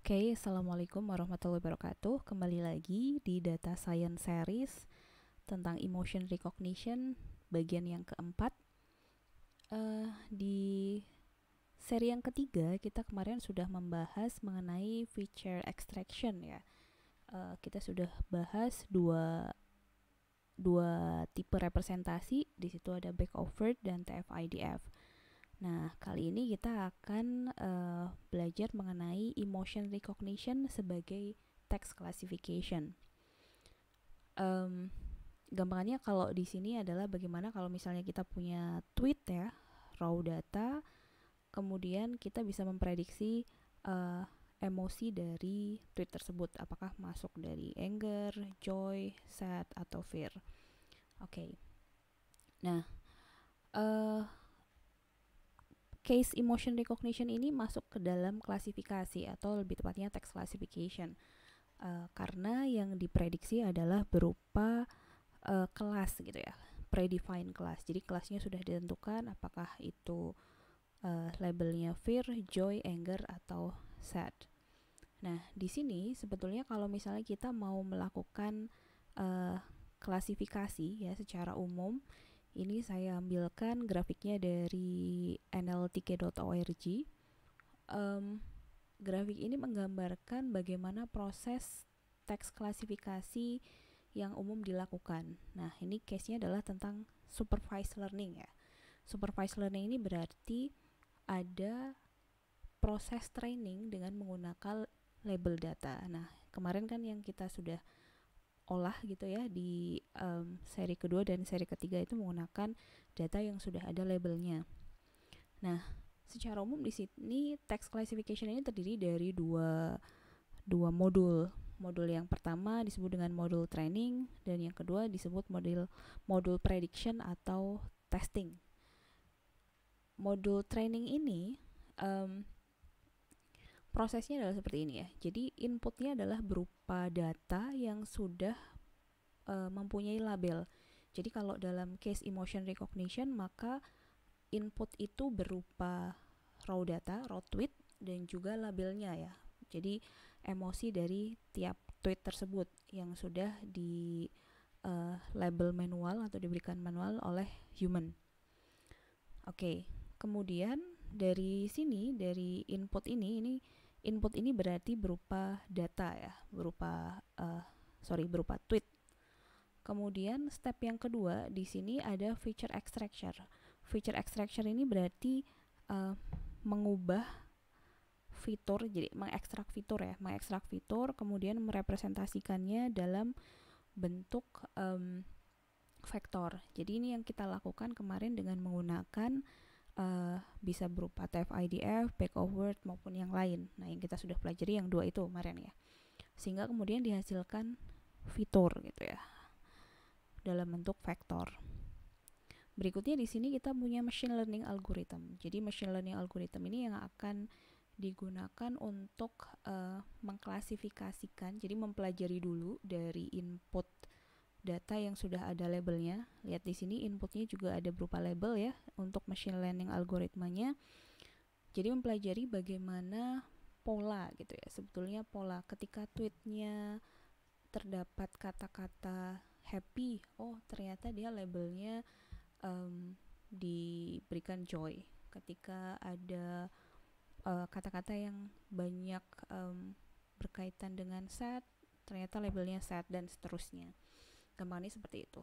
Oke, Assalamualaikum warahmatullahi wabarakatuh. Kembali lagi di Data Science Series tentang Emotion Recognition bagian yang keempat. Di seri yang ketiga, kita kemarin sudah membahas mengenai feature extraction ya. Kita sudah bahas dua tipe representasi. Di situ ada back-overt dan TF-IDF. Nah, kali ini kita akan belajar mengenai emotion recognition sebagai text classification. Gampangannya kalau di sini adalah bagaimana kalau misalnya kita punya tweet ya, raw data, kemudian kita bisa memprediksi emosi dari tweet tersebut, apakah masuk dari anger, joy, sad, atau fear. Oke. Nah, case emotion recognition ini masuk ke dalam klasifikasi atau lebih tepatnya text classification, karena yang diprediksi adalah berupa kelas gitu ya, predefined kelas. Jadi kelasnya sudah ditentukan, apakah itu labelnya fear, joy, anger, atau sad. Nah, di sini sebetulnya kalau misalnya kita mau melakukan klasifikasi ya secara umum, ini saya ambilkan grafiknya dari nltk.org. Grafik ini menggambarkan bagaimana proses teks klasifikasi yang umum dilakukan. Nah, ini case-nya adalah tentang supervised learning ya. Supervised learning ini berarti ada proses training dengan menggunakan label data. Nah, kemarin kan yang kita sudah olah gitu ya di seri kedua dan seri ketiga itu menggunakan data yang sudah ada labelnya. Nah, secara umum di sini text classification ini terdiri dari dua modul. Modul yang pertama disebut dengan modul training dan yang kedua disebut modul prediction atau testing. Modul training ini prosesnya adalah seperti ini ya. Jadi inputnya adalah berupa data yang sudah mempunyai label. Jadi kalau dalam case emotion recognition, maka input itu berupa raw data, raw tweet, dan juga labelnya ya. Jadi emosi dari tiap tweet tersebut yang sudah di label manual atau diberikan manual oleh human. Oke, kemudian dari sini, dari input ini input ini berarti berupa data ya, berupa tweet. Kemudian step yang kedua di sini ada feature extraction. Feature extraction ini berarti mengubah fitur, jadi mengekstrak fitur, kemudian merepresentasikannya dalam bentuk vektor. Jadi ini yang kita lakukan kemarin dengan menggunakan bisa berupa TF-IDF, back-overt maupun yang lain. Nah, yang kita sudah pelajari yang dua itu kemarin ya. Sehingga kemudian dihasilkan fitur gitu ya dalam bentuk vektor. Berikutnya di sini kita punya machine learning algorithm. Jadi machine learning algorithm ini yang akan digunakan untuk mengklasifikasikan, jadi mempelajari dulu dari input data yang sudah ada labelnya. Lihat di sini inputnya juga ada berupa label ya untuk machine learning algoritmanya. Jadi mempelajari bagaimana pola gitu ya. Sebetulnya pola ketika tweetnya terdapat kata-kata happy, oh ternyata dia labelnya diberikan joy. Ketika ada kata-kata yang banyak berkaitan dengan sad, ternyata labelnya sad, dan seterusnya. Gampangnya seperti itu.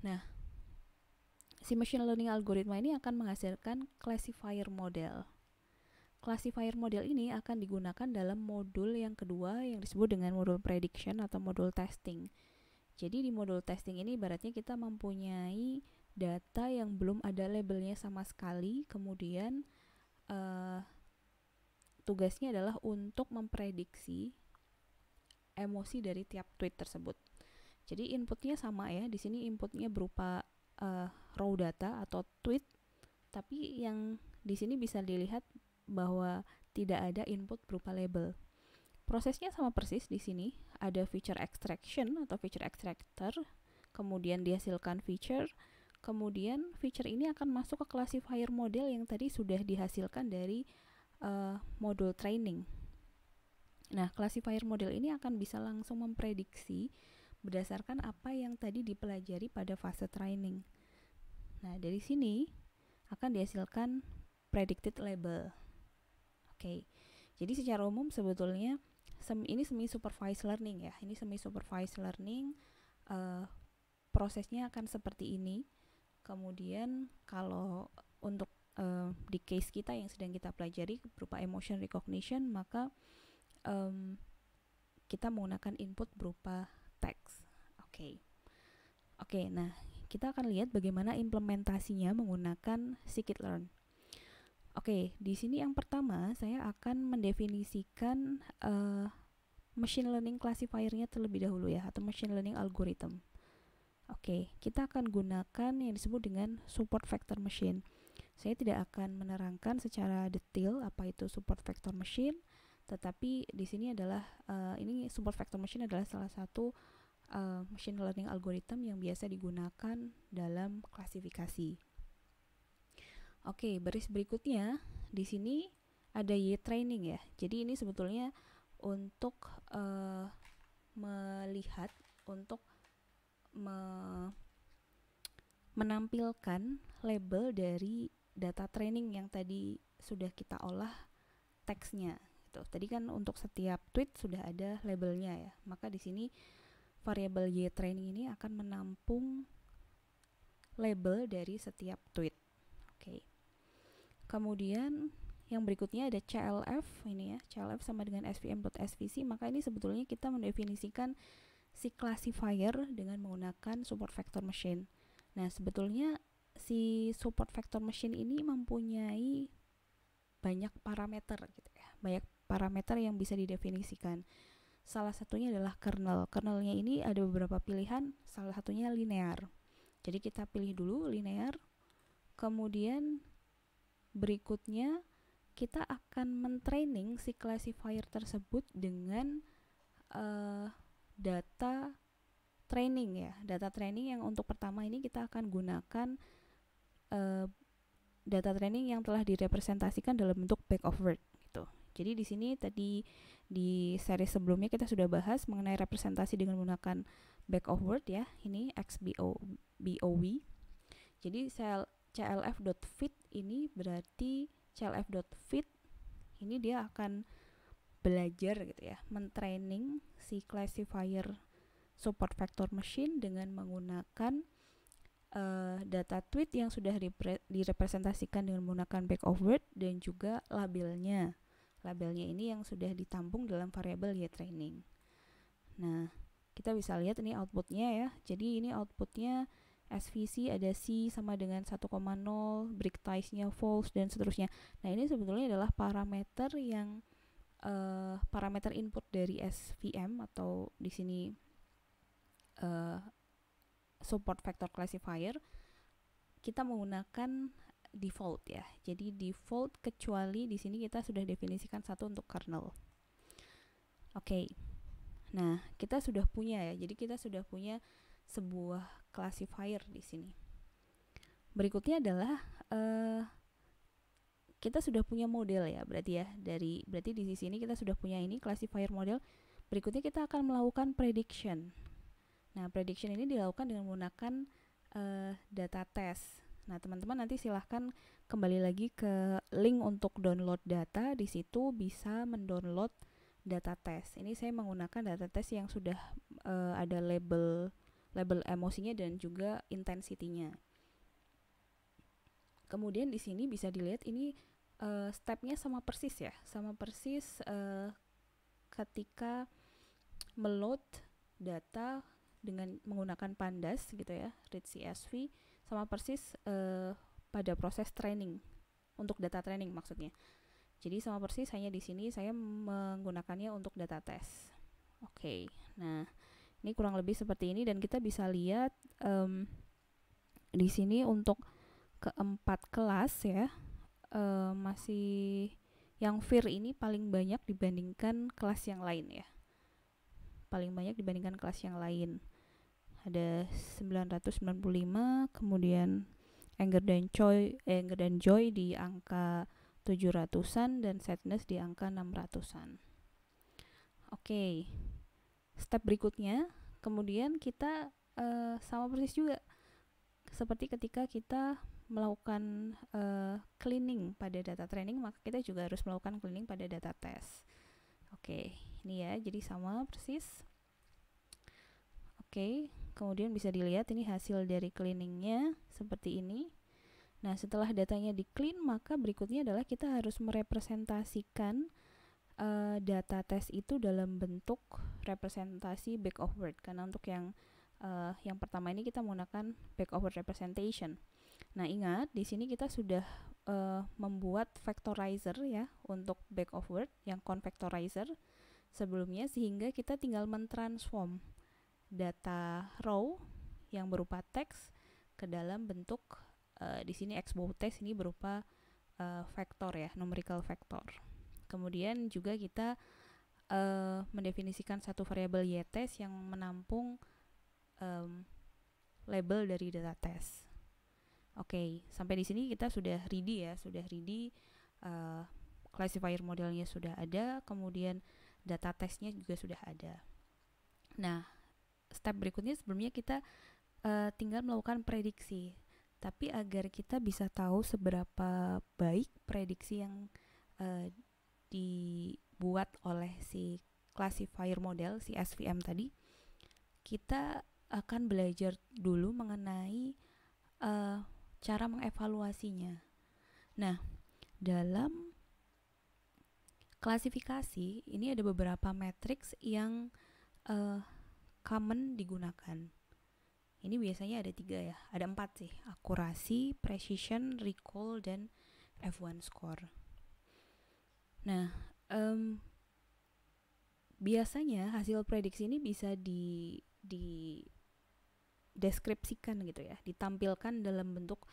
Nah, si machine learning algoritma ini akan menghasilkan classifier model. Classifier model ini akan digunakan dalam modul yang kedua yang disebut dengan modul prediction atau modul testing. Jadi di modul testing ini ibaratnya kita mempunyai data yang belum ada labelnya sama sekali, kemudian tugasnya adalah untuk memprediksi emosi dari tiap tweet tersebut. Jadi inputnya sama ya, di sini inputnya berupa raw data atau tweet, tapi yang di sini bisa dilihat bahwa tidak ada input berupa label. Prosesnya sama persis di sini, ada feature extraction atau feature extractor, kemudian dihasilkan feature, kemudian feature ini akan masuk ke classifier model yang tadi sudah dihasilkan dari modul training. Nah, classifier model ini akan bisa langsung memprediksi berdasarkan apa yang tadi dipelajari pada fase training. Nah, dari sini akan dihasilkan predicted label. Oke. Jadi secara umum sebetulnya ini semi supervised learning ya. Ini semi supervised learning, prosesnya akan seperti ini. Kemudian kalau untuk di case kita yang sedang kita pelajari berupa emotion recognition, maka kita menggunakan input berupa teks. Oke, nah kita akan lihat bagaimana implementasinya menggunakan scikit-learn. Oke, di sini yang pertama saya akan mendefinisikan machine learning classifier-nya terlebih dahulu ya, atau machine learning algorithm. Oke, kita akan gunakan yang disebut dengan support vector machine. Saya tidak akan menerangkan secara detail apa itu support vector machine, tetapi di sini adalah ini support vector machine adalah salah satu machine learning algorithm yang biasa digunakan dalam klasifikasi. Oke, baris berikutnya di sini ada Y-training ya. Jadi ini sebetulnya untuk melihat, untuk menampilkan label dari data training yang tadi sudah kita olah teksnya. Gitu. Tadi kan untuk setiap tweet sudah ada labelnya ya. Maka di sini variabel Y-training ini akan menampung label dari setiap tweet. Oke. Kemudian yang berikutnya ada CLF ini ya. CLF sama dengan svm.svc, maka ini sebetulnya kita mendefinisikan si classifier dengan menggunakan support vector machine. Nah, sebetulnya si support vector machine ini mempunyai banyak parameter gitu ya. Banyak parameter yang bisa didefinisikan. Salah satunya adalah kernel. Kernelnya ini ada beberapa pilihan, salah satunya linear. Jadi kita pilih dulu linear. Kemudian berikutnya kita akan mentraining si classifier tersebut dengan data training ya. Data training yang untuk pertama ini kita akan gunakan data training yang telah direpresentasikan dalam bentuk bag of word gitu. Jadi di sini tadi di seri sebelumnya kita sudah bahas mengenai representasi dengan menggunakan bag of word ya. Ini XBOW. Jadi CLF.fit ini berarti CLF.fit ini dia akan belajar gitu ya, mentraining si classifier support vector machine dengan menggunakan data tweet yang sudah direpresentasikan dengan menggunakan bag of word dan juga labelnya. Labelnya ini yang sudah ditampung dalam variabel Y-training. Nah, kita bisa lihat ini outputnya ya. Jadi ini outputnya SVC ada C sama dengan 1,0, break ties-nya false dan seterusnya. Nah, ini sebetulnya adalah parameter yang parameter input dari SVM atau di sini support vector classifier. Kita menggunakan default ya. Jadi default kecuali di sini kita sudah definisikan satu untuk kernel. Oke. Nah, kita sudah punya ya. Jadi kita sudah punya sebuah classifier di sini. Berikutnya adalah kita sudah punya model ya, berarti di sisi ini kita sudah punya ini classifier model. Berikutnya kita akan melakukan prediction. Nah, prediction ini dilakukan dengan menggunakan data test. Nah, teman-teman nanti silahkan kembali lagi ke link untuk download data. Di situ bisa mendownload data test. Ini saya menggunakan data test yang sudah ada label emosinya dan juga intensity-nya. Kemudian di sini bisa dilihat ini stepnya sama persis ya, ketika meload data dengan menggunakan pandas gitu ya, read CSV, sama persis pada proses training untuk data training maksudnya. Jadi sama persis, hanya di sini saya menggunakannya untuk data test. Oke, nah ini kurang lebih seperti ini dan kita bisa lihat di sini untuk keempat kelas ya, masih yang FIR ini paling banyak dibandingkan kelas yang lain ya. Paling banyak dibandingkan kelas yang lain. Ada 995, kemudian Anger dan Joy di angka 700-an dan Sadness di angka 600-an. Oke, step berikutnya, kemudian kita sama persis juga seperti ketika kita melakukan cleaning pada data training, maka kita juga harus melakukan cleaning pada data test. Oke, ini ya, jadi sama persis. Oke, kemudian bisa dilihat ini hasil dari cleaningnya seperti ini. Nah, setelah datanya di clean, maka berikutnya adalah kita harus merepresentasikan data test itu dalam bentuk representasi back of word. Karena untuk yang pertama ini kita menggunakan back of word representation. Nah, ingat di sini kita sudah membuat factorizer ya untuk back of word yang convectorizer sebelumnya, sehingga kita tinggal mentransform data raw yang berupa teks ke dalam bentuk di sini XBOW test ini berupa vektor ya, numerical vector. Kemudian juga kita mendefinisikan satu variabel ytest yang menampung label dari data test. Oke, sampai di sini kita sudah ready ya, classifier modelnya sudah ada, kemudian data testnya juga sudah ada. Nah, step berikutnya sebelumnya kita tinggal melakukan prediksi. Tapi agar kita bisa tahu seberapa baik prediksi yang dibuat oleh si classifier model, si SVM tadi, kita akan belajar dulu mengenai cara mengevaluasinya. Nah, dalam klasifikasi ini ada beberapa matriks yang common digunakan. Ini biasanya ada 3 ya, ada 4 sih, akurasi, precision, recall, dan F1 score. Nah, biasanya hasil prediksi ini bisa deskripsikan gitu ya, ditampilkan dalam bentuk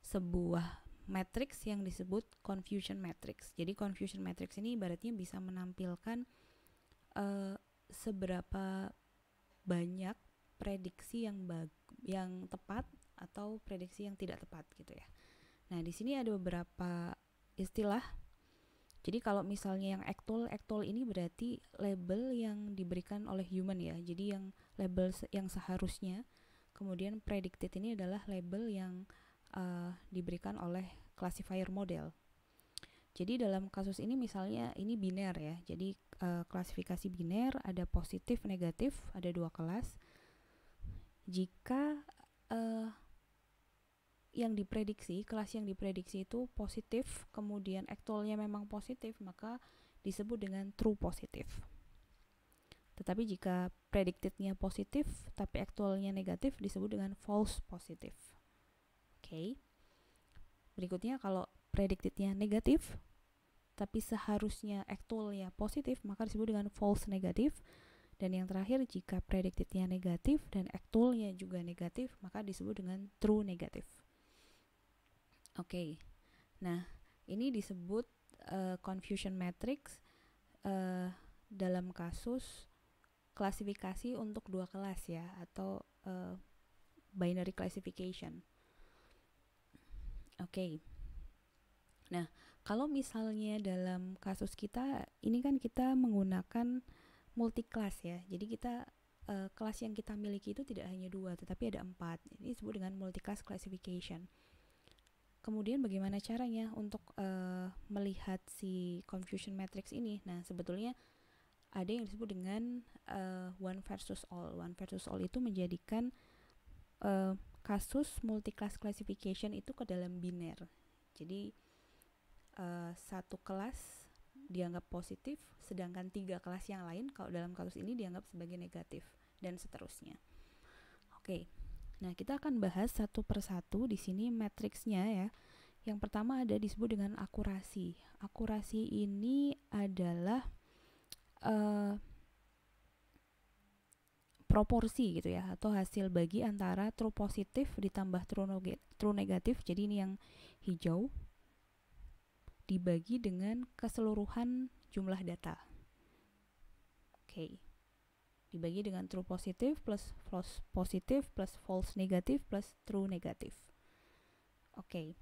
sebuah matriks yang disebut confusion matrix. Jadi confusion matrix ini ibaratnya bisa menampilkan seberapa banyak prediksi yang tepat atau prediksi yang tidak tepat gitu ya. Nah, di sini ada beberapa istilah. Jadi kalau misalnya yang actual ini berarti label yang diberikan oleh human ya. Jadi yang label yang seharusnya. Kemudian predicted ini adalah label yang diberikan oleh classifier model. Jadi dalam kasus ini misalnya ini biner ya. Jadi klasifikasi biner, ada positif, negatif, ada 2 kelas. Jika kelas yang diprediksi itu positif, kemudian actualnya memang positif, maka disebut dengan true positif. Tetapi jika predictednya positif, tapi actualnya negatif, disebut dengan false positif. Oke. Berikutnya kalau predictednya negatif, tapi seharusnya actualnya positif, maka disebut dengan false negatif. Dan yang terakhir, jika predictednya negatif dan actualnya juga negatif, maka disebut dengan true negatif. Oke. Nah, ini disebut confusion matrix dalam kasus klasifikasi untuk 2 kelas ya, atau binary classification. Oke. Nah, kalau misalnya dalam kasus kita, ini kan kita menggunakan multi-class ya. Jadi kita kelas yang kita miliki itu tidak hanya 2, tetapi ada 4. Ini disebut dengan multi-class classification. Kemudian bagaimana caranya untuk melihat si confusion matrix ini? Nah, sebetulnya ada yang disebut dengan one versus all. One versus all itu menjadikan kasus multi-class classification itu ke dalam biner. Jadi satu kelas dianggap positif, sedangkan 3 kelas yang lain kalau dalam kasus ini dianggap sebagai negatif, dan seterusnya. Oke. Nah, kita akan bahas satu persatu di sini matriksnya ya. Yang pertama ada disebut dengan akurasi. Akurasi ini adalah proporsi gitu ya, atau hasil bagi antara true positif ditambah true negatif. Jadi ini yang hijau dibagi dengan keseluruhan jumlah data. Oke. Dibagi dengan true positif plus false positif plus false negatif plus true negatif. Oke.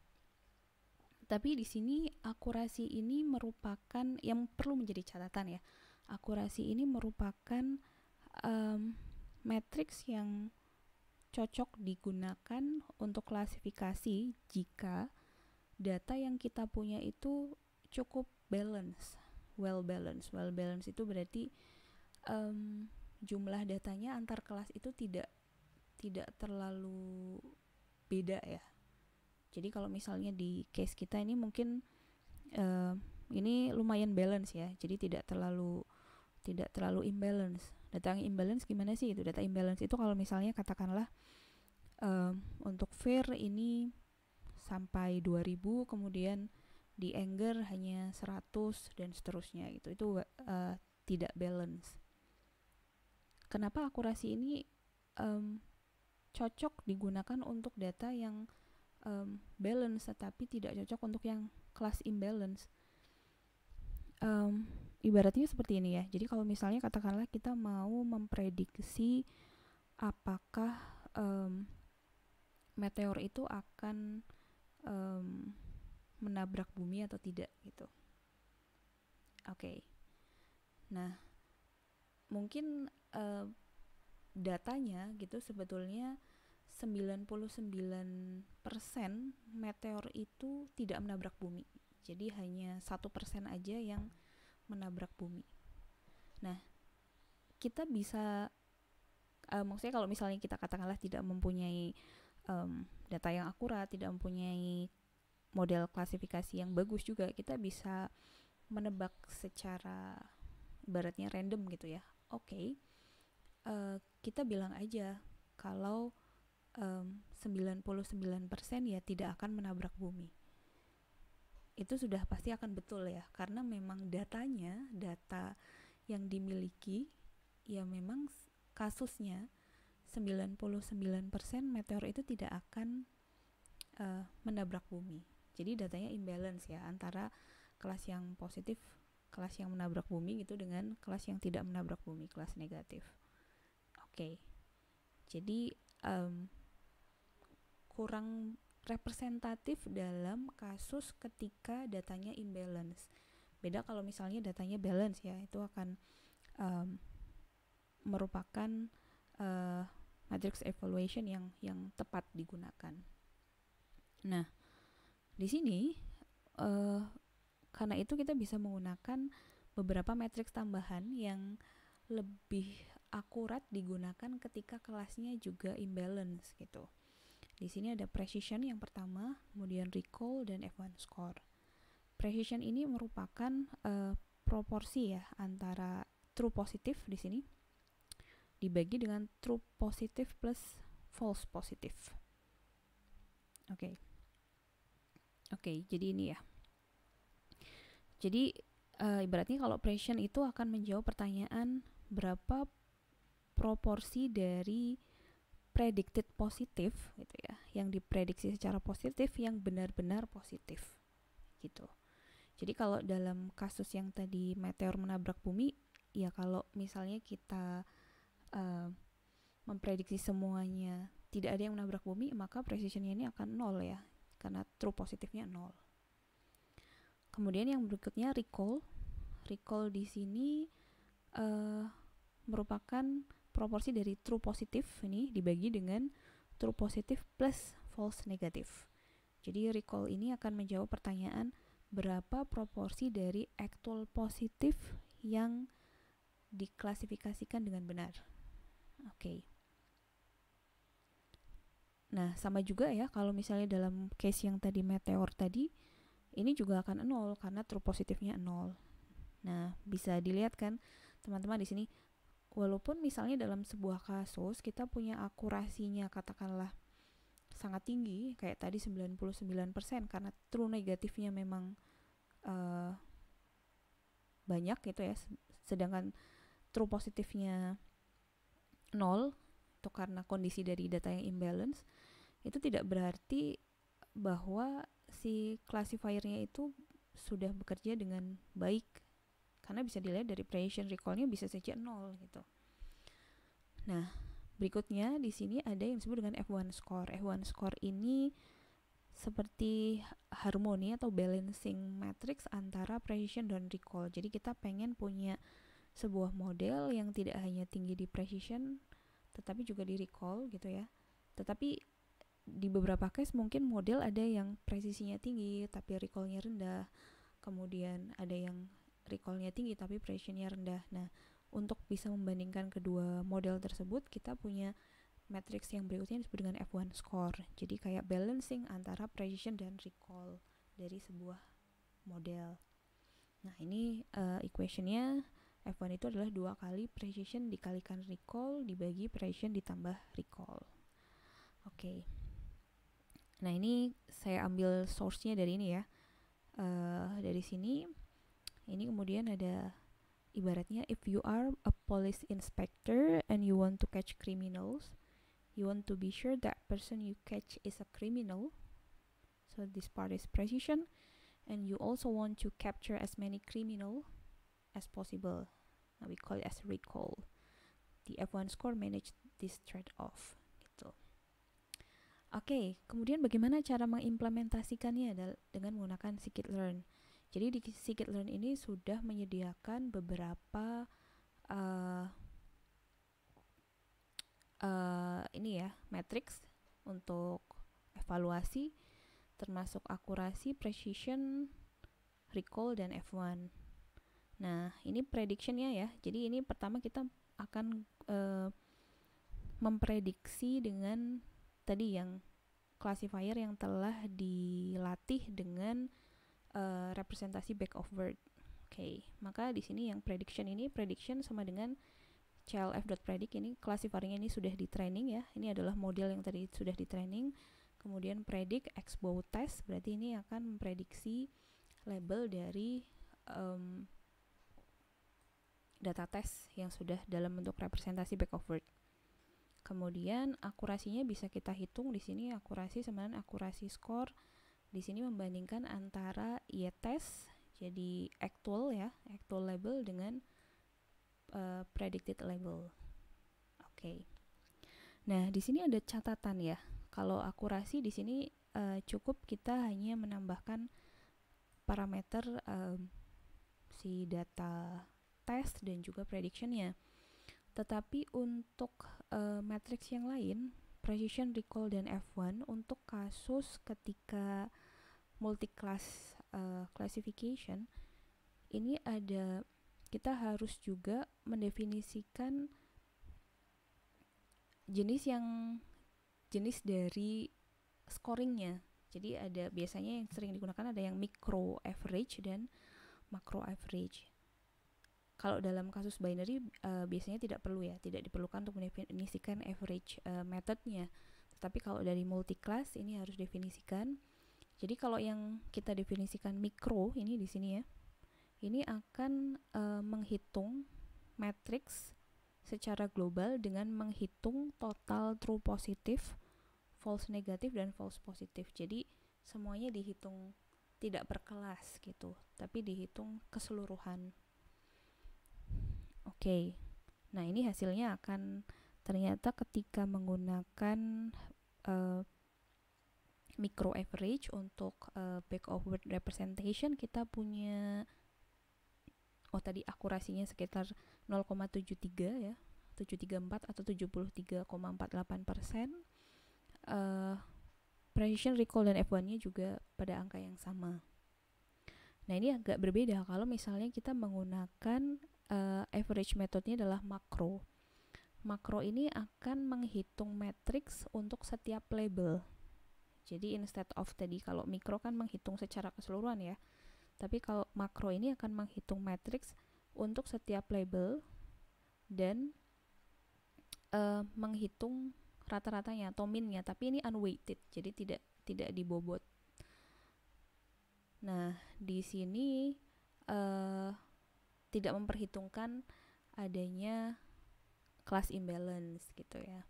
Tapi di sini akurasi ini merupakan yang perlu menjadi catatan ya. Akurasi ini merupakan matriks yang cocok digunakan untuk klasifikasi jika data yang kita punya itu cukup balance, well balance itu berarti jumlah datanya antar kelas itu tidak terlalu beda ya. Jadi kalau misalnya di case kita ini mungkin ini lumayan balance ya, jadi tidak terlalu imbalance. Data yang imbalance gimana sih itu? Data imbalance itu kalau misalnya katakanlah untuk Fir ini sampai 2000, kemudian di Anger hanya 100 dan seterusnya gitu. Itu tidak balance. Kenapa akurasi ini cocok digunakan untuk data yang balance tetapi tidak cocok untuk yang kelas imbalance? Ibaratnya seperti ini ya. Jadi kalau misalnya katakanlah kita mau memprediksi apakah meteor itu akan menabrak bumi atau tidak gitu. Oke. Nah, mungkin datanya gitu sebetulnya 99% meteor itu tidak menabrak bumi. Jadi hanya 1% aja yang menabrak bumi. Nah, kita bisa maksudnya kalau misalnya kita katakanlah tidak mempunyai data yang akurat, tidak mempunyai model klasifikasi yang bagus juga, kita bisa menebak secara ibaratnya random gitu ya. Oke, kita bilang aja kalau 99% ya tidak akan menabrak bumi. Itu sudah pasti akan betul ya, karena memang data yang dimiliki ya memang kasusnya 99% meteor itu tidak akan menabrak bumi. Jadi datanya imbalance ya antara kelas yang positif, kelas yang menabrak bumi gitu dengan kelas yang tidak menabrak bumi, kelas negatif. Oke. Jadi kurang representatif dalam kasus ketika datanya imbalance. Beda kalau misalnya datanya balance ya, itu akan merupakan matrix evaluation yang tepat digunakan. Nah, di sini karena itu kita bisa menggunakan beberapa matriks tambahan yang lebih akurat digunakan ketika kelasnya juga imbalance gitu. Di sini ada precision yang pertama, kemudian recall dan F1 score. Precision ini merupakan proporsi ya antara true positif di sini dibagi dengan true positif plus false positif. Oke, jadi ini ya. Jadi ibaratnya kalau precision itu akan menjawab pertanyaan berapa proporsi dari predicted positif gitu ya, yang diprediksi secara positif yang benar-benar positif gitu. Jadi kalau dalam kasus yang tadi meteor menabrak bumi, ya kalau misalnya kita memprediksi semuanya tidak ada yang menabrak bumi, maka precisionnya ini akan 0 ya, karena true positifnya 0. Kemudian yang berikutnya recall. Recall di sini merupakan proporsi dari true positif ini dibagi dengan true positif plus false negatif. Jadi recall ini akan menjawab pertanyaan berapa proporsi dari actual positif yang diklasifikasikan dengan benar. Oke. Nah, sama juga ya kalau misalnya dalam case yang tadi meteor tadi, ini juga akan 0 karena true positifnya 0. Nah, bisa dilihat kan teman-teman di sini, walaupun misalnya dalam sebuah kasus kita punya akurasinya katakanlah sangat tinggi kayak tadi 99% karena true negatifnya memang banyak gitu ya, sedangkan true positifnya 0 itu karena kondisi dari data yang imbalance, itu tidak berarti bahwa si classifiernya itu sudah bekerja dengan baik, karena bisa dilihat dari precision recall-nya bisa saja 0 gitu. Nah, berikutnya di sini ada yang disebut dengan F1 score. F1 score ini seperti harmoni atau balancing matrix antara precision dan recall. Jadi kita pengen punya sebuah model yang tidak hanya tinggi di precision tetapi juga di recall gitu ya. Tetapi di beberapa case mungkin model ada yang presisinya tinggi tapi recallnya rendah, kemudian ada yang recallnya tinggi tapi precisionnya rendah. Nah, untuk bisa membandingkan kedua model tersebut, kita punya matrix yang berikutnya disebut dengan F1 score. Jadi kayak balancing antara precision dan recall dari sebuah model. Nah, ini equationnya F1 itu adalah 2 kali precision dikalikan recall dibagi precision ditambah recall. Oke. Nah, ini saya ambil source-nya dari ini ya. Dari sini, ini kemudian ada ibaratnya if you are a police inspector and you want to catch criminals, you want to be sure that person you catch is a criminal. So this part is precision, and you also want to capture as many criminal as possible. Now we call it as recall. The F1 score manage this trade-off. Gitu. Oke, kemudian bagaimana cara mengimplementasikannya dengan menggunakan scikit-learn? Jadi di scikit-learn ini sudah menyediakan beberapa ini ya, matrix untuk evaluasi termasuk akurasi, precision, recall, dan F1. Nah, ini predictionnya ya. Jadi ini pertama kita akan memprediksi dengan tadi yang classifier yang telah dilatih dengan representasi back of word. Oke, maka di sini yang prediction sama dengan clf.predict. Ini classifiernya ini sudah di training ya. Ini adalah model yang tadi sudah di training. Kemudian predict x bow test, berarti ini akan memprediksi label dari data test yang sudah dalam bentuk representasi back of word. Kemudian akurasinya bisa kita hitung di sini, akurasi sama dengan akurasi score. Di sini membandingkan antara y-test, jadi actual ya, actual label dengan predicted label. Oke. Nah, di sini ada catatan ya. Kalau akurasi di sini cukup kita hanya menambahkan parameter si data test dan juga predictionnya. Tetapi untuk matrix yang lain, precision, recall, dan F1 untuk kasus ketika multi-class classification, ini ada kita harus juga mendefinisikan jenis dari scoringnya. Jadi ada biasanya yang sering digunakan ada yang micro average dan macro average. Kalau dalam kasus binary biasanya tidak perlu ya, tidak diperlukan untuk mendefinisikan average methodnya. Tetapi kalau dari multi-class ini harus definisikan. Jadi kalau yang kita definisikan mikro ini di sini ya, ini akan menghitung matrix secara global dengan menghitung total true positif, false negatif, dan false positif. Jadi semuanya dihitung tidak per kelas gitu, tapi dihitung keseluruhan. Oke. Nah, ini hasilnya akan ternyata ketika menggunakan micro average untuk back of word representation, kita punya tadi akurasinya sekitar 0,73 ya, 734 atau 73,48%. Precision, recall, dan F1-nya juga pada angka yang sama. Nah, ini agak berbeda kalau misalnya kita menggunakan average methodnya adalah makro. Makro ini akan menghitung matrix untuk setiap label. Jadi instead of tadi kalau mikro kan menghitung secara keseluruhan ya. Tapi kalau makro ini akan menghitung matrix untuk setiap label dan menghitung rata-ratanya atau minnya, tapi ini unweighted, jadi tidak dibobot. Nah, di sini tidak memperhitungkan adanya class imbalance gitu ya.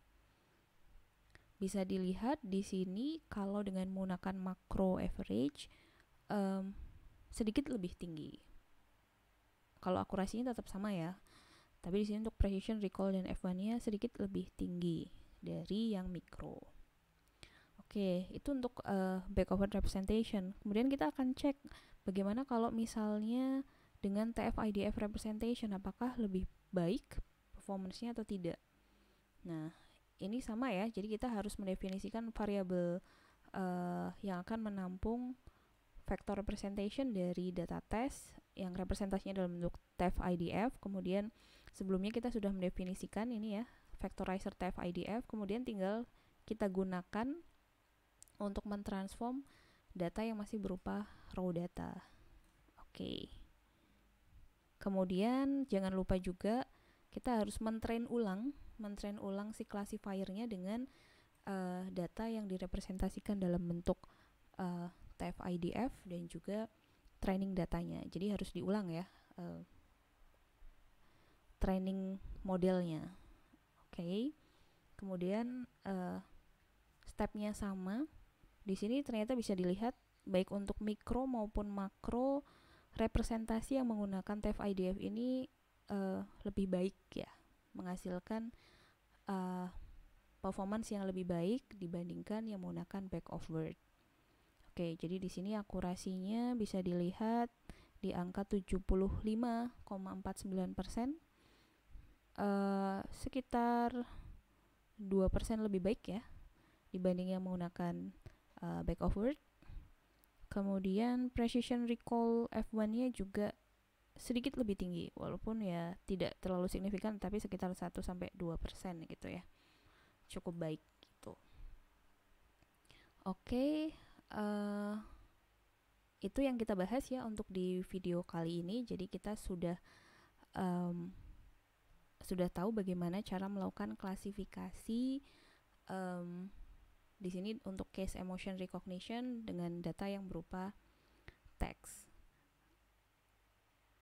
Bisa dilihat di sini kalau dengan menggunakan macro average sedikit lebih tinggi. Kalau akurasinya tetap sama ya. Tapi di sini untuk precision, recall, dan F1-nya sedikit lebih tinggi dari yang mikro. Oke, itu untuk back of word representation. Kemudian kita akan cek bagaimana kalau misalnya dengan TF-IDF representation, apakah lebih baik performance-nya atau tidak. Nah, ini sama ya, jadi kita harus mendefinisikan variabel yang akan menampung vector representation dari data test yang representasinya dalam bentuk TF-IDF. Kemudian sebelumnya kita sudah mendefinisikan ini ya, vectorizer TF-IDF, kemudian tinggal kita gunakan untuk mentransform data yang masih berupa raw data. Oke. Kemudian jangan lupa juga kita harus mentrain ulang si classifiernya dengan data yang direpresentasikan dalam bentuk TF-IDF dan juga training datanya. Jadi harus diulang ya training modelnya. Oke. Kemudian stepnya sama. Di sini ternyata bisa dilihat baik untuk mikro maupun makro representasi yang menggunakan TF-IDF ini lebih baik ya, menghasilkan performance yang lebih baik dibandingkan yang menggunakan back of word. Oke, jadi di sini akurasinya bisa dilihat di angka 75,49%, sekitar 2% lebih baik ya dibanding yang menggunakan back of word. Kemudian precision recall F1-nya juga sedikit lebih tinggi, walaupun ya tidak terlalu signifikan, tapi sekitar 1-2% gitu ya. Cukup baik gitu. Oke, itu yang kita bahas ya untuk di video kali ini. Jadi kita sudah tahu bagaimana cara melakukan klasifikasi di sini untuk case emotion recognition dengan data yang berupa teks.